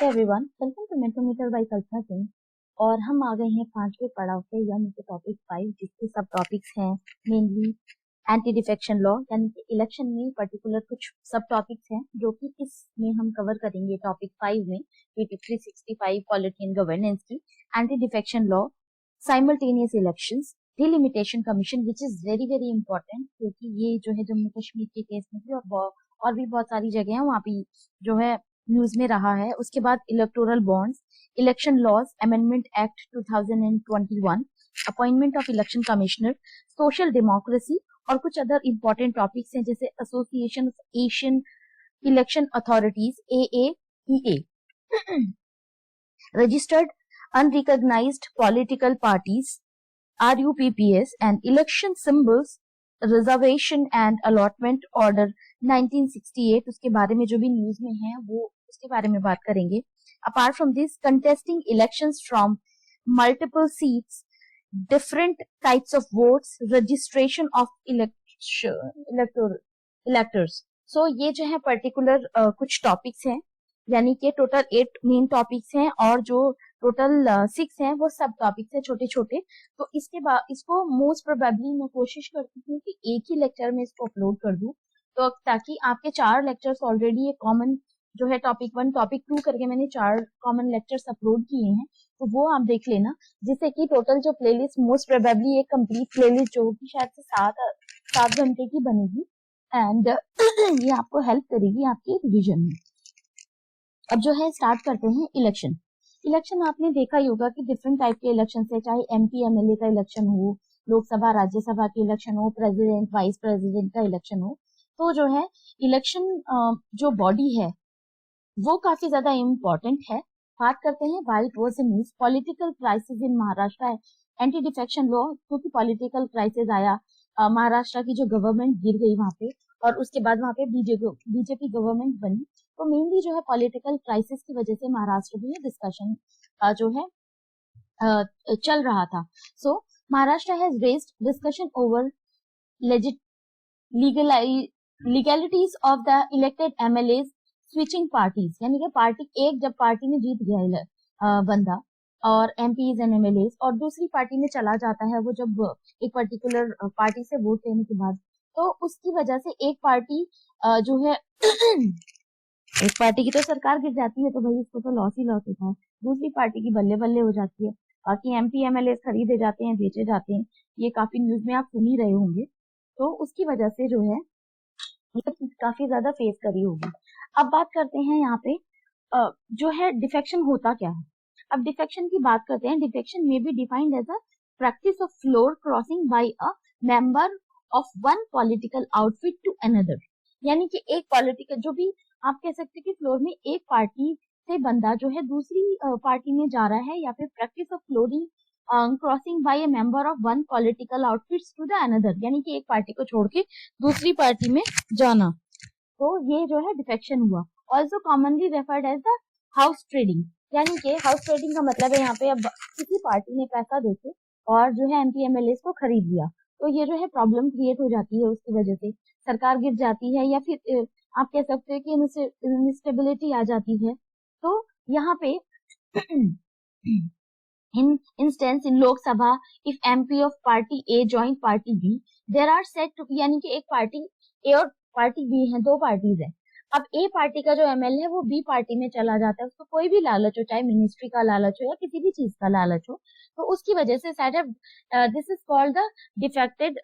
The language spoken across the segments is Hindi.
एवरीवन, वेलकम टू मेंटोमीटर बाय कल्पना सिंह। और हम आ गए हैं पांचवें पड़ाव पे यानी कि टॉपिक 5, जिसके सब टॉपिक्स हैं मेनली एंटी डिफेक्शन लॉ, यानी कि इलेक्शन में पर्टिकुलर कुछ सब टॉपिक्स हैं जो कि इसमें हम कवर करेंगे। टॉपिक 5 में पीटी 365 पॉलिटी एंड गवर्नेंस की anti defection law, simultaneous elections, delimitation commission which is very very important, क्योंकि ये जो है जम्मू कश्मीर के केस में भी और भी बहुत सारी जगह है वहाँ पे जो है न्यूज में रहा है। उसके बाद electoral bonds, election laws amendment act 2021, appointment of election commissioner, social democracy और कुछ अदर इंपॉर्टेंट टॉपिक्स हैं जैसे association of Asian election authorities AAEA, registered unrecognised political parties RUPPs and election symbols, reservation and allotment order 1968, उसके बारे में जो भी न्यूज में है वो उसके बारे में बात करेंगे। Apart from this, contesting elections from multiple seats, different types of votes, registration of electors. So ये जो है पर्टिकुलर कुछ टॉपिक्स हैं, यानी कि टोटल 8 मेन टॉपिक्स हैं और जो टोटल 6 हैं वो सब टॉपिक्स हैं छोटे छोटे। तो इसके बाद इसको मोस्ट प्रोबेबली मैं कोशिश करती हूँ कि एक ही लेक्चर में इसको अपलोड कर दूं, तो ताकि आपके 4 लेक्चर्स ऑलरेडी ये कॉमन जो है टॉपिक 1 टॉपिक 2 करके मैंने 4 कॉमन लेक्चर्स अपलोड किए हैं, तो वो आप देख लेना, जिससे कि टोटल जो प्लेलिस्ट मोस्ट प्रोबेबली एक कंप्लीट प्लेलिस्ट जो होगी शायद से 7 घंटे की बनेगी एंड ये आपको हेल्प करेगी आपके रिविजन में। अब जो है स्टार्ट करते हैं इलेक्शन। इलेक्शन आपने देखा ही होगा कि डिफरेंट टाइप के इलेक्शन है, चाहे MP MLA का इलेक्शन हो, लोकसभा राज्यसभा के इलेक्शन हो, प्रेसिडेंट वाइस प्रेसिडेंट का इलेक्शन हो। तो जो है इलेक्शन जो बॉडी है वो काफी ज्यादा इम्पोर्टेंट है। बात करते हैं why it was in political crisis in Maharashtra, anti defection law, क्योंकि पॉलिटिकल क्राइसिस आया, महाराष्ट्र की जो गवर्नमेंट गिर गई वहां पे और उसके बाद वहां पे बीजेपी गवर्नमेंट बनी। तो मेनली जो है पॉलिटिकल क्राइसिस की वजह से महाराष्ट्र में डिस्कशन जो है चल रहा था। So Maharashtra has raised discussion over legalities of the elected MLAs switching parties, यानी कि पार्टी जब पार्टी में जीत गया बंदा और MPs एंड MLAs और दूसरी पार्टी में चला जाता है, वो जब एक पर्टिकुलर पार्टी से वोट लेने के बाद, तो उसकी वजह से एक पार्टी जो है एक पार्टी की तो सरकार गिर जाती है, तो भाई इसको तो लॉस ही लॉस होता है। दूसरी पार्टी की बल्ले बल्ले हो जाती है, बाकी MP MLA खरीदे जाते हैं, बेचे जाते हैं, ये काफी न्यूज में आप सुन ही रहे होंगे। तो उसकी वजह से जो है ये सब काफी ज्यादा फेस करी होगी। अब बात करते हैं यहाँ पे जो है डिफेक्शन होता क्या है। अब डिफेक्शन की बात करते हैं। डिफेक्शन में be defined as a practice of floor crossing by a member of one political outfit to another, यानी कि एक पॉलिटिकल जो भी आप कह सकते हैं कि फ्लोर में एक पार्टी से बंदा जो है दूसरी पार्टी में जा रहा है, या फिर practice of flooring crossing by a member of one political outfits to the another, यानी कि एक पार्टी को छोड़ के दूसरी पार्टी में जाना। तो ये जो है डिफेक्शन हुआ। Also commonly referred as the house trading, यानी कि हाउस ट्रेडिंग का मतलब है यहाँ पे अब किसी पार्टी ने पैसा देके और जो है MP MLA को खरीद लिया, तो ये जो है प्रॉब्लम क्रिएट हो जाती है, उसकी वजह से सरकार गिर जाती है, या फिर आप कह सकते हैं कि इंस्टेबिलिटी आ जाती है। तो यहाँ पे in instance in Lok Sabha, if MP of party A join party B, there are said to, यानी कि एक पार्टी A और पार्टी B है, 2 पार्टीज है। अब A पार्टी का जो MLA है वो B पार्टी में चला जाता है, उसको कोई भी लालच हो, चाहे मिनिस्ट्री का लालच हो या किसी भी चीज का लालच हो, तो उसकी वजह से this is called the defected,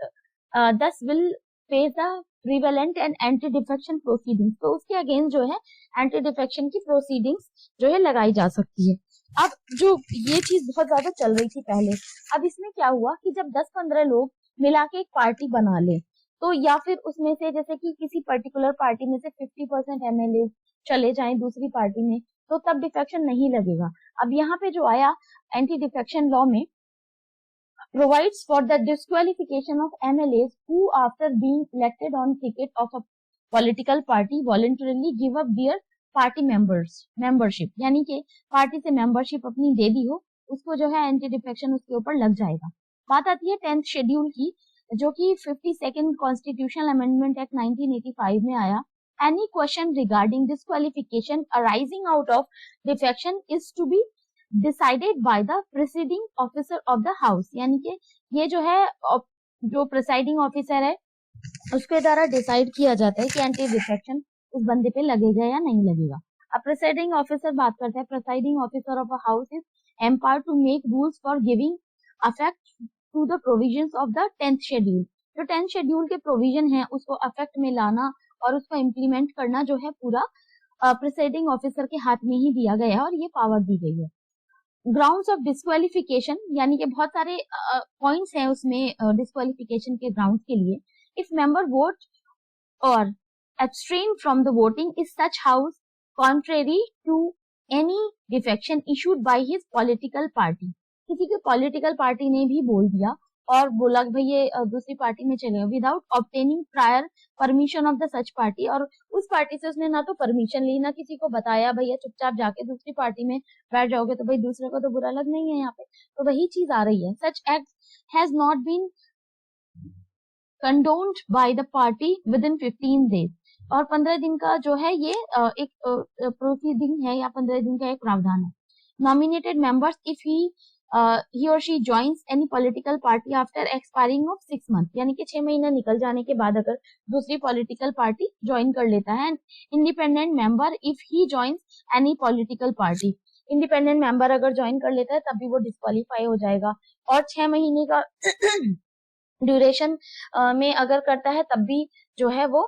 thus will face the prevalent and anti defection proceedings. तो उसके अगेंस्ट जो है एंटी डिफेक्शन की प्रोसीडिंग्स जो है लगाई जा सकती है। अब जो ये चीज बहुत ज्यादा चल रही थी पहले, अब इसमें क्या हुआ कि जब 10-15 लोग मिला के एक पार्टी बना ले, तो या फिर उसमें से जैसे कि किसी पर्टिकुलर पार्टी में से 50% MLA चले जाएं दूसरी पार्टी में, तो तब डिफेक्शन नहीं लगेगा। अब यहाँ पे जो आया एंटी डिफेक्शन लॉ में provides for the disqualification of MLAs who after being elected on ticket of a political party voluntarily give up their party membership, यानी कि पार्टी से मेंबरशिप अपनी दे दी हो, उसको जो है एंटी डिफेक्शन उसके ऊपर लग जाएगा। बात आती है 10th शेड्यूल की, जो कि 52nd कॉन्स्टिट्यूशनल अमेंडमेंट एक्ट 1985 में आया, any question regarding disqualification arising out of defection is to be decided by the presiding officer of the house। यानी कि ये जो है जो प्रिसाइडिंग ऑफिसर है उसके द्वारा डिसाइड किया जाता है कि एंटी डिफेक्शन उस बंदे पे लगेगा या नहीं लगेगा। अब प्रिसाइडिंग ऑफिसर बात करते हैं, presiding officer of a house is empowered to make rules for giving affect to the provisions of the 10th schedule. जो 10th शेड्यूल के प्रोविजन है उसको अफेक्ट में लाना और उसको इम्प्लीमेंट करना जो है पूरा प्रिसाइडिंग ऑफिसर के हाथ में ही दिया गया है और ये पावर दी गई है। ग्राउंड्स ऑफ डिस्क्वालिफिकेशन यानी कि बहुत सारे पॉइंट्स हैं उसमें डिस्क्वालिफिकेशन के ग्राउंड्स के लिए। इफ मेंबर वोट और abstain from the voting is such house contrary to any defection issued by his political party। किसी के पॉलिटिकल पार्टी ने भी बोल दिया और बोला कि भाई ये दूसरी पार्टी में चले without obtaining prior permission of the such party, और उस पार्टी से उसने ना तो परमिशन ली ना किसी को बताया भैया चुपचाप जाके दूसरी पार्टी में बैठ जाओगे तो भाई दूसरे को तो बुरा लग नहीं है यहाँ पे, तो वही चीज आ रही है। Such act has not been condoned by the party within 15 days। और 15 दिन का जो है ये एक प्रोसीडिंग है या 15 दिन का एक प्रावधान है। Nominated members if he or she joins any political party after expiring of 6 months, यानी कि 6 महीना निकल जाने के बाद अगर दूसरी पॉलिटिकल पार्टी ज्वाइन कर लेता है। Independent member if he joins any political party, independent member अगर ज्वाइन कर लेता है तब भी वो डिस्क्वालीफाई हो जाएगा। और 6 महीने का ड्यूरेशन में अगर करता है तब भी जो है वो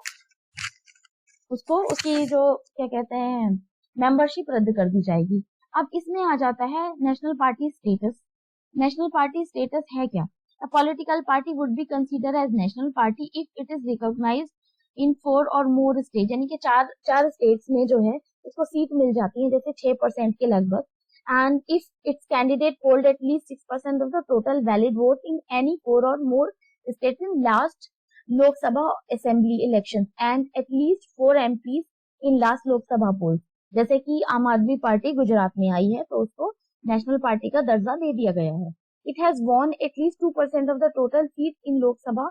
उसको उसकी जो क्या कहते हैं मेंबरशिप रद्द कर दी जाएगी। अब इसमें आ जाता है national party status. National party status है क्या? A political party would be consider as national party if it is recognised in 4 or more state, यानी कि चार स्टेट्स में जो है उसको सीट मिल जाती है जैसे 6% के लगभग। And if its candidate polled at least 6% of the total valid vote in any 4 or more states in last Lok Sabha Assembly elections and at least 4 MPs in last Lok Sabha polls, जैसे कि आम आदमी पार्टी गुजरात में आई है तो उसको नेशनल पार्टी का दर्जा दे दिया गया है। It has won at least 2% of the total seats in Lok Sabha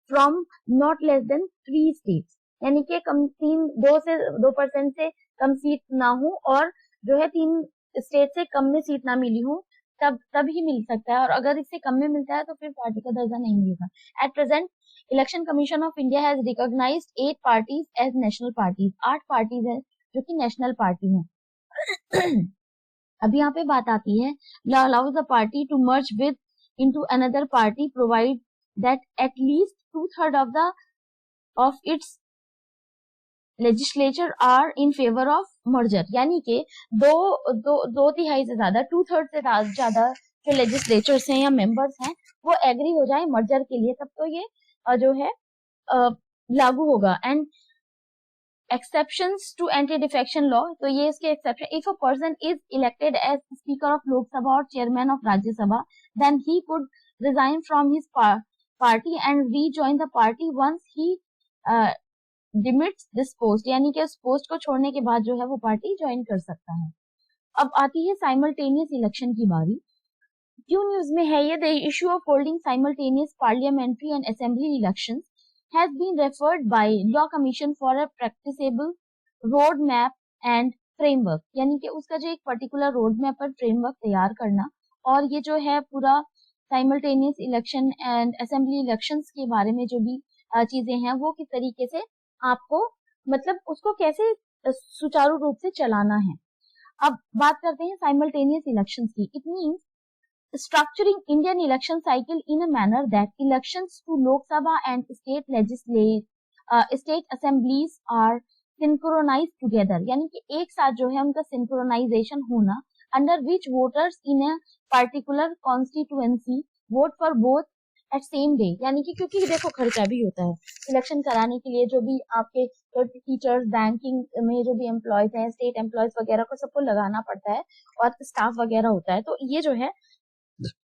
from not less than 3 states, यानी कि कम 2% से कम सीट ना हो और जो है 3 स्टेट से कम में सीट ना मिली हो तब ही मिल सकता है, और अगर इससे कम में मिलता है तो फिर पार्टी का दर्जा नहीं मिलेगा। At present Election Commission of India has recognised 8 parties as national parties. 8 parties हैं जो कि नेशनल पार्टी हैं। अब यहाँ पे बात आती है law allows the party to merge with into another party provide that at least 2/3 of its legislature are in favour of merger, यानी कि दो तिहाई से ज्यादा 2/3 से ज्यादा जो लेजिस्लेचर्स हैं या मेंबर्स हैं वो एग्री हो जाए मर्जर के लिए, तब तो ये जो है लागू होगा। And exceptions to anti defection law, तो ये इसके exception, if a person is elected as speaker of Lok Sabha or chairman of Rajya Sabha then he could resign from his party and rejoin the party once he demits this post, यानी कि उस पोस्ट को छोड़ने के बाद जो है वो पार्टी ज्वाइन कर सकता है। अब आती है साइमल्टेनियस इलेक्शन की बारी। क्यों न्यूज में है ये? The issue of holding simultaneous parliamentary and assembly elections has been referred by Law Commission for a practicable road map and framework, यानी कि उसका जो एक पर्टिकुलर रोड मैप पर फ्रेमवर्क तैयार करना और ये जो है पूरा simultaneous election and assembly elections के बारे में जो भी चीजें हैं वो किस तरीके से आपको मतलब उसको कैसे सुचारू रूप से चलाना है। अब बात करते हैं साइमल्टेनियस इलेक्शंस की। It means structuring Indian election cycle in a manner that elections to Lok Sabha and state assemblies are synchronise together, यानी कि एक साथ जो है उनका सिंक्रोनाइजेशन होना, under which voters in a particular constituency vote for both at same day, यानी कि क्योंकि देखो खर्चा भी होता है इलेक्शन कराने के लिए, जो भी आपके टीचर्स बैंकिंग में जो भी एम्प्लॉयज हैं स्टेट एम्प्लॉयज वगैरह को सबको लगाना पड़ता है और स्टाफ वगैरह होता है। तो ये जो है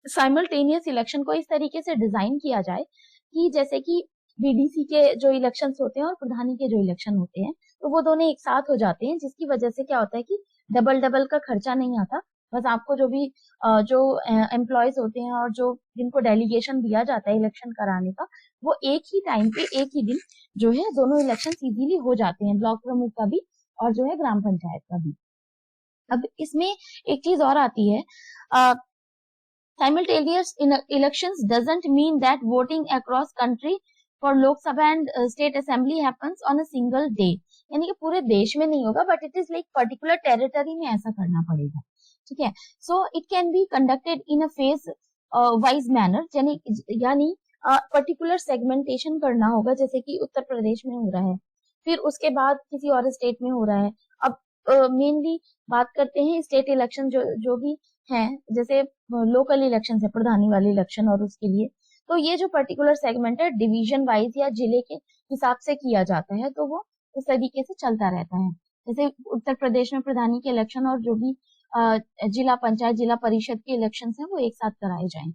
साइमल्टेनियस इलेक्शन को इस तरीके से डिजाइन किया जाए कि जैसे कि बीडीसी के जो इलेक्शंस होते हैं और प्रधानी के जो इलेक्शन होते हैं तो वो दोनों एक साथ हो जाते हैं, जिसकी वजह से क्या होता है कि डबल का खर्चा नहीं आता बस आपको जो भी जो एम्प्लॉयज होते हैं और जो जिनको डेलीगेशन दिया जाता है इलेक्शन कराने का, वो एक ही टाइम पे एक ही दिन जो है दोनों इलेक्शन इजीली हो जाते हैं, ब्लॉक प्रमुख का भी और जो है ग्राम पंचायत का भी। अब इसमें एक चीज और आती है, simultaneous elections doesn't mean that voting across country for Lok Sabha and state assembly happens on a single day, यानी कि पूरे देश में नहीं होगा, but it is like particular territory में ऐसा करना पड़ेगा, ठीक है। So it can be conducted in a phase wise manner, यानी पर्टिकुलर सेगमेंटेशन करना होगा, जैसे कि उत्तर प्रदेश में हो रहा है, फिर उसके बाद किसी और स्टेट में हो रहा है। अब मेनली बात करते हैं स्टेट इलेक्शन जो भी हैं, जैसे लोकल इलेक्शन है, प्रधानी वाले इलेक्शन, और उसके लिए तो ये जो पर्टिकुलर सेगमेंट है डिवीजन वाइज या जिले के हिसाब से किया जाता है, तो वो इस तरीके से चलता रहता है। जैसे उत्तर प्रदेश में प्रधानी के इलेक्शन और जो भी जिला पंचायत जिला परिषद के इलेक्शन है वो एक साथ कराए जाएं।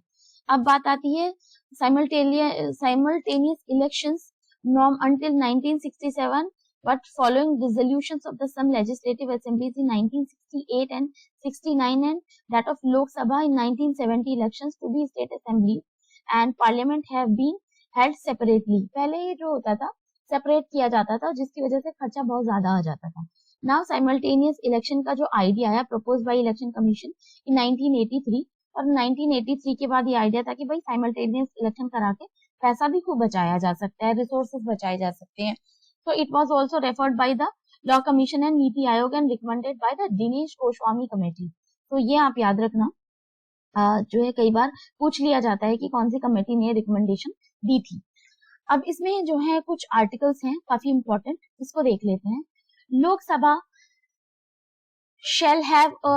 अब बात आती है simultaneous elections norm until 1967, but following dissolutions of the some legislative assemblies in 1968 and 69 and that of Lok Sabha in 1970, elections to be state assemblies and parliament have been held separately. पहले ये जो होता था सेपरेट किया जाता था, जिसकी वजह से खर्चा बहुत ज्यादा आ जाता था। नाउ साइमल्टेनियस इलेक्शन का जो आइडिया आया प्रपोज बाय इलेक्शन कमीशन इन 1983, और 1983 के बाद ये आइडिया था कि भाई साइमल्टेनियस इलेक्शन करा के पैसा भी खूब बचाया जा सकता है, रिसोर्सेज बचाए जा सकते हैं। तो it was also referred by the law commission and NITI Aayog and recommended by the Dinesh Goswami committee. तो ये आप याद रखना, जो है कई बार पूछ लिया जाता है कि कौन सी कमेटी ने रिकमेंडेशन दी थी। अब इसमें जो है कुछ आर्टिकल्स हैं काफी इंपॉर्टेंट, इसको देख लेते हैं। Lok Sabha shall have a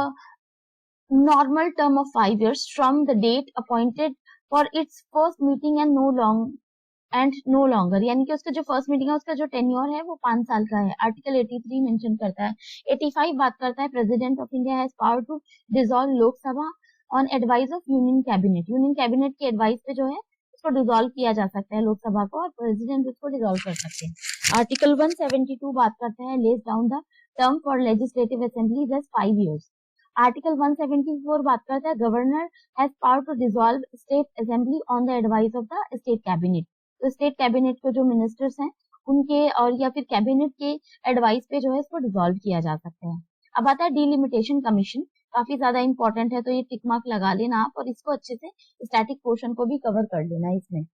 normal term of 5 years from the date appointed for its first meeting and no longer, यानी कि उसका जो फर्स्ट मीटिंग है उसका जो टेन्योर है वो 5 साल का है। आर्टिकल 83 मेंशन करता है। 85 बात करता है President of India has power to dissolve Lok Sabha on advice of Union Cabinet. Union Cabinet के एडवाइस पे जो है उसको डिसॉल्व किया जा सकता है लोकसभा को, और प्रेसिडेंट उसको डिसॉल्व कर सकते हैं। आर्टिकल 172 बात करता है lays down the term for legislative assemblies as 5 years। Article 174 बात करता है governor has power to dissolve state assembly on the advice of the state cabinet. तो स्टेट कैबिनेट के जो मिनिस्टर्स हैं उनके और या फिर कैबिनेट के एडवाइस पे जो है इसको डिसॉल्व किया जा सकता है। अब आता है डिलिमिटेशन कमीशन, काफी ज्यादा इंपॉर्टेंट है, तो ये टिक मार्क लगा लेना आप, और इसको अच्छे से स्टैटिक पोर्शन को भी कवर कर लेना इसमें।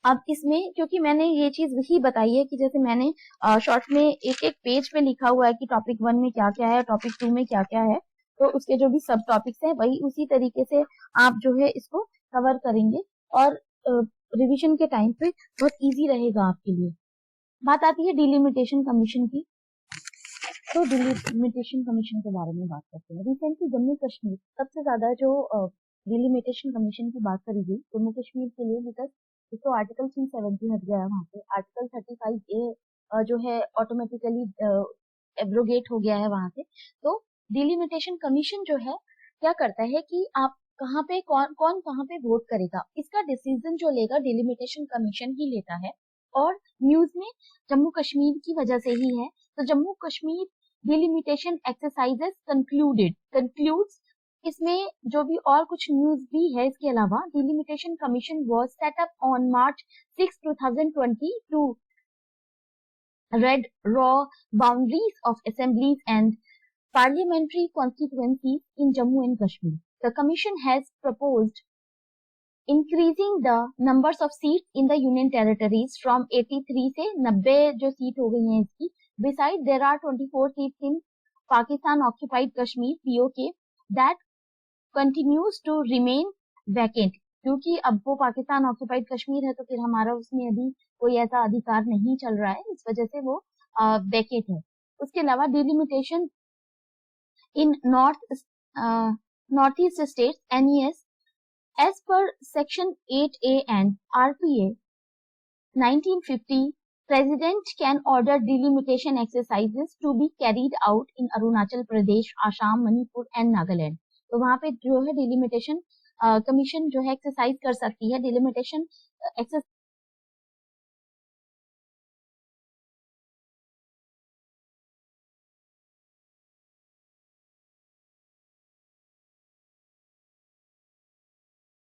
अब इसमें क्योंकि मैंने ये चीज ही बताई है कि जैसे मैंने शॉर्ट में एक एक पेज पे लिखा हुआ है कि टॉपिक 1 में क्या क्या है, टॉपिक 2 में क्या क्या है, तो उसके जो भी सब टॉपिक्स हैं वही उसी तरीके से आप जो है इसको कवर करेंगे, और रिवीजन के टाइम पे बहुत इजी रहेगा आपके लिए। बात आती है डिलिमिटेशन कमीशन की, तो डिलिमिटेशन कमीशन के बारे में बात करते हैं। रिसेंटली जम्मू कश्मीर सबसे ज्यादा जो डिलिमिटेशन कमीशन की बात करी गई जम्मू कश्मीर के लिए, बिकॉज इसको आर्टिकल 370 हट गया है वहां पे। आर्टिकल 35A जो है ऑटोमेटिकली एब्रोगेट हो गया है वहां से। तो डिलिमिटेशन कमीशन जो है क्या करता है कि आप कहाँ पे कौन कौन कहाँ पे वोट करेगा, इसका डिसीजन जो लेगा डिलिमिटेशन कमीशन ही लेता है। और न्यूज में जम्मू कश्मीर की वजह से ही है। तो Jammu Kashmir delimitation exercises concludes, इसमें जो भी और कुछ न्यूज भी है इसके अलावा, delimitation commission was set up on March 6, 2020 to draw boundaries of assemblies and parliamentary constituencies in Jammu and Kashmir. The commission has proposed increasing the numbers of seats in the union territories from 83 से 90 जो सीट हो गई हैं इसकी। Besides, there are 24 seats in Pakistan occupied Kashmir (POK) that continues to remain vacant। क्योंकि अब वो पाकिस्तान ऑक्यूपाइड कश्मीर है तो फिर हमारा उसमें अभी कोई ऐसा अधिकार नहीं चल रहा है, इस वजह से वो वैकेंट है। उसके अलावा delimitation in north east states NES as per section 8A and RPA 1950, president can order delimitation exercises to be carried out in Arunachal Pradesh, Assam, Manipur and Nagaland। तो वहां पे जो है डिलिमिटेशन कमीशन जो है एक्सरसाइज कर सकती है डिलिमिटेशन एक्सरसाइज